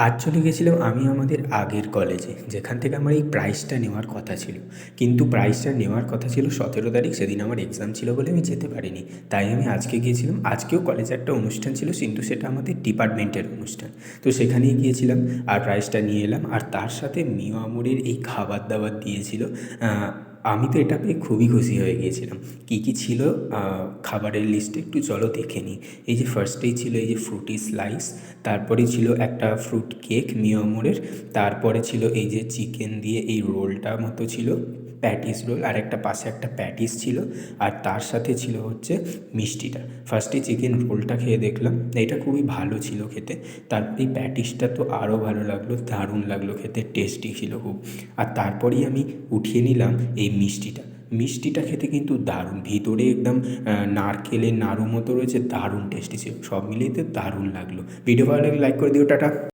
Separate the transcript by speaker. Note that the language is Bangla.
Speaker 1: আজ চলে গেছিলাম আমি আমাদের আগের কলেজে, যেখান থেকে আমার এই প্রাইজটা নেওয়ার কথা ছিল। কিন্তু প্রাইজটা নেওয়ার কথা ছিল 17 তারিখ, সেদিন আমার এক্সাম ছিল বলে আমি যেতে পারিনি। তাই আমি আজকে গিয়েছিলাম। আজকেও কলেজে একটা অনুষ্ঠান ছিল, কিন্তু সেটা আমাদের ডিপার্টমেন্টের অনুষ্ঠান। তো সেখানেই গিয়েছিলাম আর প্রাইজটা নিয়ে এলাম। আর তার সাথে মিও আমরের এই খাবার দাবার দিয়েছিল। আমি তো এটা পেয়ে খুবই খুশি হয়ে গিয়েছিলাম। কী কী ছিল খাবারের লিস্টে একটু চলো দেখে নিই। এই যে ফার্স্টেই ছিল এই যে ফ্রুটি স্লাইস, তারপরে ছিল একটা ফ্রুট কেক মিও আমরের, তারপরে ছিল এই যে চিকেন দিয়ে এই রোলটা মতো ছিল, প্যাটিস রোল, আর একটা পাশে একটা প্যাটিস ছিল, আর তার সাথে ছিল হচ্ছে মিষ্টিটা। ফার্স্টে চিকেন রোলটা খেয়ে দেখলাম, এটা খুবই ভালো ছিল খেতে। তারপরে এই প্যাটিসটা তো আরও ভালো লাগলো, দারুণ লাগলো খেতে, টেস্টি ছিল খুব। আর তারপরেই আমি উঠিয়ে নিলাম এই মিষ্টিটা। মিষ্টিটা খেতে কিন্তু দারুণ, ভিতরে একদম নারকেলের নাড়ু মতো রয়েছে, দারুণ টেস্টি ছিল। সব মিলিয়ে তো দারুণ লাগলো। ভিডিও ভালো লাগলে লাইক করে দিও, টাটা।